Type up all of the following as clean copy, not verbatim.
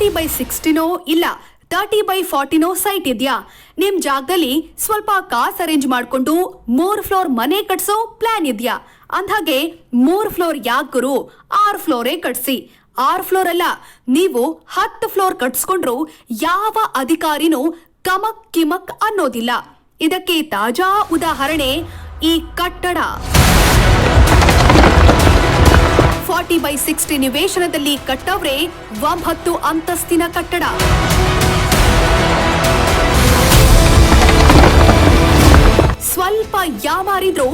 40/60 ಇಲ್ಲ 30/40 ಸೈಟ್ ಇದೆಯಾ? ನಿಮ್ ಜಾಗದಲ್ಲಿ ಸ್ವಲ್ಪ ಕಾಸ್ ಅರೇಂಜ್ ಮಾಡ್ಕೊಂಡು 3 ಫ್ಲೋರ್ ಮನೆ ಕಟ್ಸೋ ಪ್ಲಾನ್ ಇದೆಯಾ? ಅಂದ್ಹಾಗೆ 3 ಫ್ಲೋರ್ ಯಾಕೆ ಗುರು, 6 ಫ್ಲೋರೇ ಕಟ್ಸಿ. 6 ಫ್ಲೋರ್ ಅಲ್ಲ, ನೀವು 10 ಫ್ಲೋರ್ ಕಟ್ಸ್ಕೊಂಡ್ರು ಯಾವ ಅಧಿಕಾರಿನೂ ಕಮಕ್ ಕಿಮಕ್ ಅನ್ನೋದಿಲ್ಲ. ಇದಕ್ಕೆ ತಾಜಾ ಉದಾಹರಣೆ ಈ ಕಟ್ಟಡ. 40/60 ನಿವೇಶನದಲ್ಲಿ ಕಟ್ಟವ್ರೆ 9 ಅಂತಸ್ತಿನ ಕಟ್ಟಡ. ಸ್ವಲ್ಪ ಯಾಮಾರಿದ್ರು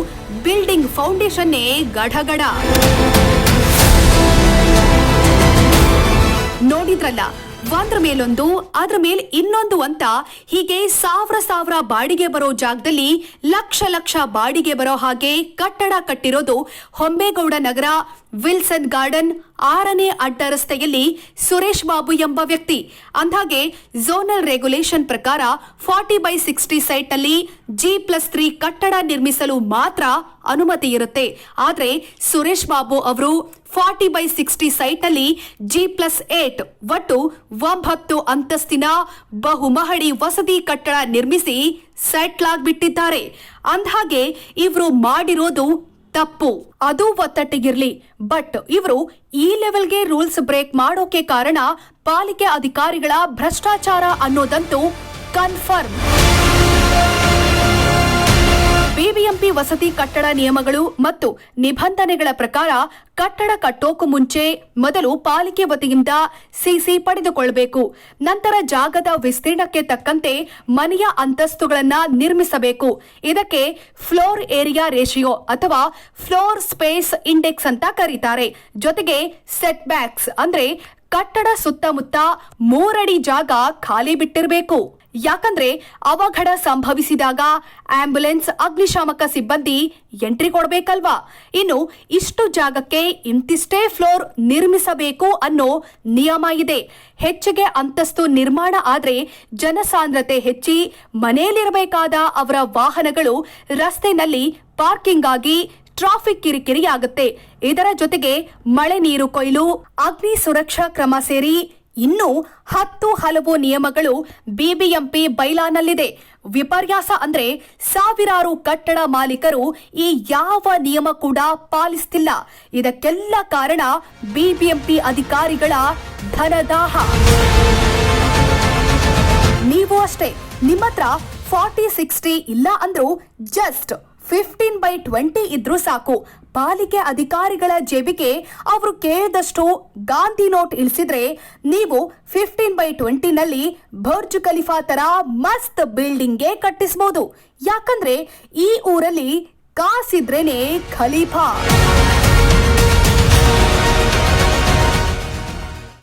ಬಿಲ್ಡಿಂಗ್ ಫೌಂಡೇಶನ್ನೇ ಗಡಗಡ. ನೋಡಿದ್ರಲ್ಲ, ಒಂದ್ರ ಮೇಲೊಂದು ಅದ್ರ ಮೇಲ್ ಇನ್ನೊಂದು ಅಂತ ಹೀಗೆ ಸಾವಿರ ಬಾಡಿಗೆ ಬರೋ ಜಾಗದಲ್ಲಿ ಲಕ್ಷ ಬಾಡಿಗೆ ಬರೋ ಹಾಗೆ ಕಟ್ಟಡ ಕಟ್ಟಿರೋದು ಹೊಂಬೇಗೌಡ ನಗರ ವಿಲ್ಸನ್ ಗಾರ್ಡನ್ 6ನೇ ಅಡ್ಡ ರಸ್ತೆಯಲ್ಲಿ ಸುರೇಶ್ ಬಾಬು ಎಂಬ ವ್ಯಕ್ತಿ. ಅಂದಾಗೆ ಝೋನಲ್ ರೆಗ್ಯುಲೇಷನ್ ಪ್ರಕಾರ 40/60 ಸೈಟ್ ನಲ್ಲಿ G+3 ಕಟ್ಟಡ ನಿರ್ಮಿಸಲು ಮಾತ್ರ ಅನುಮತಿ ಇರುತ್ತೆ. ಆದ್ರೆ ಸುರೇಶ್ ಬಾಬು ಅವರು 40/60 ಸೈಟ್ ನಲ್ಲಿ G+8 ಒಟ್ಟು 9 ಅಂತಸ್ತಿನ ಬಹುಮಹಡಿ ವಸತಿ ಕಟ್ಟಡ ನಿರ್ಮಿಸಿ ಸೆಟ್ಲ್ ಆಗ್ಬಿಟ್ಟಿದ್ದಾರೆ. ಅಂದ್ಹಾಗೆ ಇವರು ಮಾಡಿರೋದು ತಪ್ಪು. ಅದು ಒತ್ತಟ್ಟಿಗಿರ್ಲಿ, ಬಟ್ ಇವರು ಈ ಲೆವೆಲ್ಗೆ ರೂಲ್ಸ್ ಬ್ರೇಕ್ ಮಾಡೋಕೆ ಕಾರಣ ಪಾಲಿಕೆ ಅಧಿಕಾರಿಗಳ ಭ್ರಷ್ಟಾಚಾರ ಅನ್ನೋದಂತೂ ಕನ್ಫರ್ಮ್. ಬಿಬಿಎಂಪಿ ವಸತಿ ಕಟ್ಟಡ ನಿಯಮಗಳು ಮತ್ತು ನಿಬಂಧನೆಗಳ ಪ್ರಕಾರ ಕಟ್ಟಡ ಕಟ್ಟೋಕು ಮುಂಚೆ ಮೊದಲು ಪಾಲಿಕೆ ವತಿಯಿಂದ ಸಿಸಿ ಪಡೆದುಕೊಳ್ಳಬೇಕು. ನಂತರ ಜಾಗದ ವಿಸ್ತೀರ್ಣಕ್ಕೆ ತಕ್ಕಂತೆ ಮನೆಯ ಅಂತಸ್ತುಗಳನ್ನ ನಿರ್ಮಿಸಬೇಕು. ಇದಕ್ಕೆ ಫ್ಲೋರ್ ಏರಿಯಾ ರೇಷಿಯೋ ಅಥವಾ ಫ್ಲೋರ್ ಸ್ಪೇಸ್ ಇಂಡೆಕ್ಸ್ ಅಂತ ಕರೀತಾರೆ. ಜೊತೆಗೆ ಸೆಟ್ ಬ್ಯಾಕ್ಸ್ ಅಂದ್ರೆ ಕಟ್ಟಡ ಸುತ್ತಮುತ್ತ 3 ಅಡಿ ಜಾಗ ಖಾಲಿ ಬಿಟ್ಟಿರಬೇಕು. ಯಾಕಂದ್ರೆ ಅವಘಡ ಸಂಭವಿಸಿದಾಗ ಆಂಬ್ಯುಲೆನ್ಸ್, ಅಗ್ನಿಶಾಮಕ ಸಿಬ್ಬಂದಿ ಎಂಟ್ರಿ ಕೊಡಬೇಕಲ್ವಾ. ಇನ್ನು ಇಷ್ಟು ಜಾಗಕ್ಕೆ ಇಂತಿಷ್ಟೇ ಫ್ಲೋರ್ ನಿರ್ಮಿಸಬೇಕು ಅನ್ನೋ ನಿಯಮ ಇದೆ. ಹೆಚ್ಚಿಗೆ ಅಂತಸ್ತು ನಿರ್ಮಾಣ ಆದ್ರೆ ಜನಸಾಂದ್ರತೆ ಹೆಚ್ಚಿ ಮನೆಯಲ್ಲಿರಬೇಕಾದ ಅವರ ವಾಹನಗಳು ರಸ್ತೆನಲ್ಲಿ ಪಾರ್ಕಿಂಗ್ ಆಗಿ ಟ್ರಾಫಿಕ್ ಕಿರಿಕಿರಿ ಆಗುತ್ತೆ. ಇದರ ಜೊತೆಗೆ ಮಳೆ ನೀರು ಕೊಯ್ಲು, ಅಗ್ನಿ ಸುರಕ್ಷಾ ಕ್ರಮ ಸೇರಿ ಇನ್ನೂ 10 ಹಲವು ನಿಯಮಗಳು ಬಿಬಿಎಂಪಿ ಬೈಲಾನಲ್ಲಿದೆ. ವಿಪರ್ಯಾಸ ಅಂದ್ರೆ ಸಾವಿರಾರು ಕಟ್ಟಡ ಮಾಲೀಕರು ಈ ಯಾವ ನಿಯಮ ಕೂಡ ಪಾಲಿಸ್ತಿಲ್ಲ. ಇದಕ್ಕೆಲ್ಲ ಕಾರಣ ಬಿಬಿಎಂಪಿ ಅಧಿಕಾರಿಗಳ ಧನದಾಹ. ನೀವು ಅಷ್ಟೇ, ನಿಮ್ಮತ್ರ 40/60 ಇಲ್ಲ ಅಂದ್ರೂ ಜಸ್ಟ್ 15/20 ಇದ್ರೂ ಸಾಕು. ಪಾಲಿಕೆ ಅಧಿಕಾರಿಗಳ ಜೇಬಿಗೆ ಅವರು ಕೇಳಿದಷ್ಟು ಗಾಂಧಿ ನೋಟ್ ಇಳಿಸಿದ್ರೆ ನೀವು 15/20 ನಲ್ಲಿ ಬರ್ಜ್ ಖಲೀಫಾ ತರ ಮಸ್ತ್ ಬಿಲ್ಡಿಂಗ್ಗೆ ಕಟ್ಟಿಸಬಹುದು. ಯಾಕಂದ್ರೆ ಈ ಊರಲ್ಲಿ ಕಾಸಿದ್ರೇನೆ ಖಲೀಫಾ.